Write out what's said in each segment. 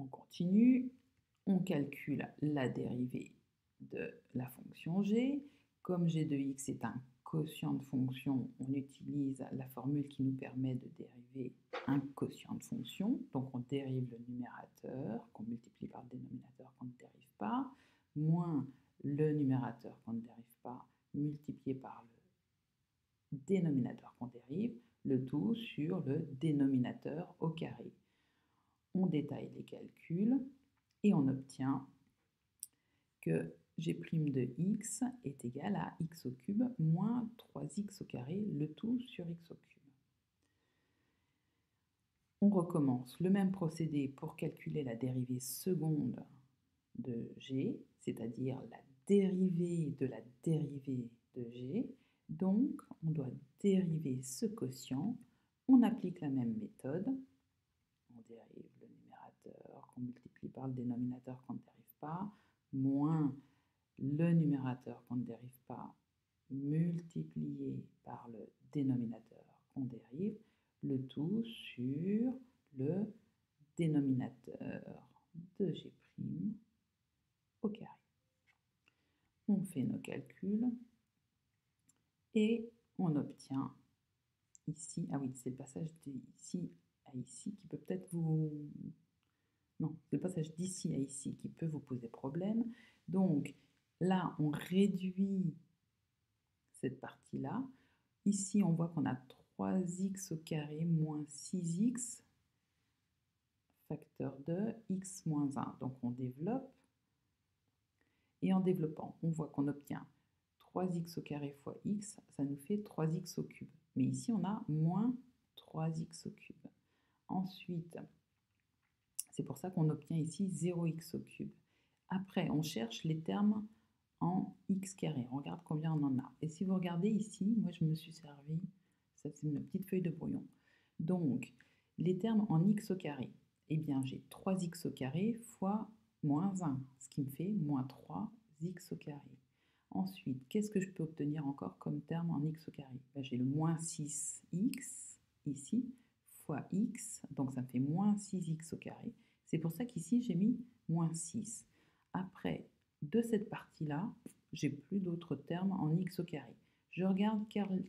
On continue, on calcule la dérivée de la fonction g. Comme g de x est un quotient de fonction, on utilise la formule qui nous permet de dériver un quotient de fonction. Donc on dérive le numérateur qu'on multiplie par le dénominateur qu'on ne dérive pas, moins le numérateur qu'on ne dérive pas, multiplié par le dénominateur qu'on dérive, le tout sur le dénominateur au carré. On détaille les calculs et on obtient que g' de x est égal à x au cube moins 3x au carré, le tout sur x au cube. On recommence le même procédé pour calculer la dérivée seconde de g, c'est-à-dire la dérivée de la dérivée de g. Donc, on doit dériver ce quotient. On applique la même méthode. On dérive le numérateur qu'on multiplie par le dénominateur qu'on ne dérive pas, moins le numérateur qu'on ne dérive pas, multiplié par le dénominateur qu'on dérive, le tout sur le dénominateur de g' au carré. On fait nos calculs et on obtient ici, ah oui, c'est le passage d'ici à ici qui peut peut-être vous... Non, c'est le passage d'ici à ici qui peut vous poser problème. Donc là, on réduit cette partie-là. Ici, on voit qu'on a 3x au carré moins 6x, facteur de x moins 1. Donc on développe. Et en développant, on voit qu'on obtient 3x au carré fois x, ça nous fait 3x au cube. Mais ici, on a moins 3x au cube. Ensuite, c'est pour ça qu'on obtient ici 0x au cube. Après, on cherche les termes en x carré. On regarde combien on en a. Et si vous regardez ici, moi je me suis servi, ça c'est une petite feuille de brouillon. Donc, les termes en x au carré, eh bien j'ai 3x au carré fois moins 1, ce qui me fait moins 3x au carré. Ensuite, qu'est-ce que je peux obtenir encore comme terme en x au carré? Ben, j'ai le moins 6x ici, fois x, donc ça me fait moins 6x au carré. C'est pour ça qu'ici j'ai mis moins 6. Après, de cette partie-là, j'ai plus d'autres termes en x au carré. Je regarde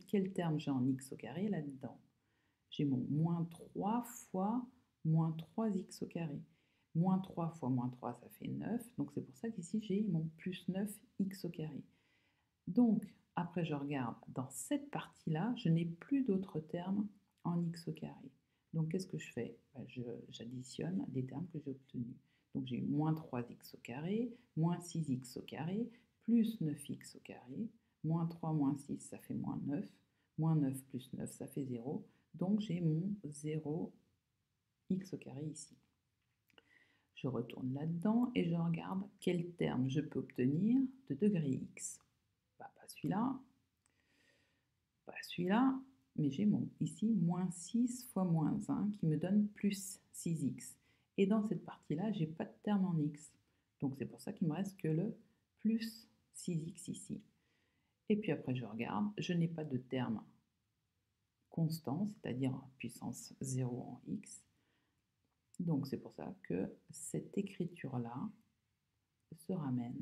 quel terme j'ai en x au carré là-dedans. J'ai mon moins 3 fois moins 3x au carré. Moins 3 fois moins 3, ça fait 9. Donc c'est pour ça qu'ici, j'ai mon plus 9x au carré. Donc, après, je regarde dans cette partie-là, je n'ai plus d'autres termes en x au carré. Donc, qu'est-ce que je fais? Ben, j'additionne les termes que j'ai obtenus. Donc, j'ai moins 3x au carré, moins 6x au carré, plus 9x au carré, moins 3 moins 6, ça fait moins 9, moins 9 plus 9, ça fait 0. Donc, j'ai mon 0x au carré ici. Je retourne là-dedans et je regarde quel terme je peux obtenir de degré x. Bah, pas celui-là, mais j'ai ici moins 6 fois moins 1 qui me donne plus 6x. Et dans cette partie-là, je n'ai pas de terme en x. Donc c'est pour ça qu'il me reste que le plus 6x ici. Et puis après, je regarde, je n'ai pas de terme constant, c'est-à-dire puissance 0 en x. Donc c'est pour ça que cette écriture-là se ramène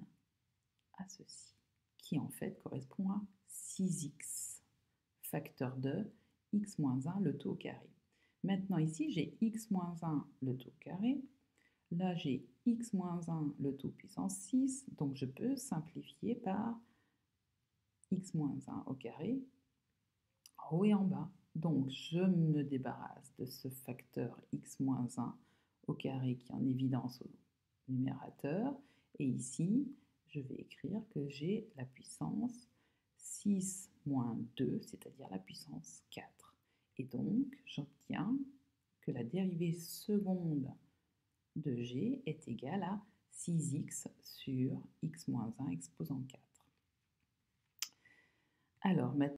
à ceci, qui en fait correspond à 6x, facteur de x moins 1, le tout au carré. Maintenant ici, j'ai x moins 1, le tout au carré. Là, j'ai x moins 1, le tout puissance 6, donc je peux simplifier par x moins 1 au carré, en haut et en bas. Donc, je me débarrasse de ce facteur x moins 1 au carré qui est en évidence au numérateur. Et ici, je vais écrire que j'ai la puissance 6 moins 2, c'est-à-dire la puissance 4. Et donc, j'obtiens que la dérivée seconde de g est égale à 6x sur x moins 1 exposant 4. Alors, maintenant,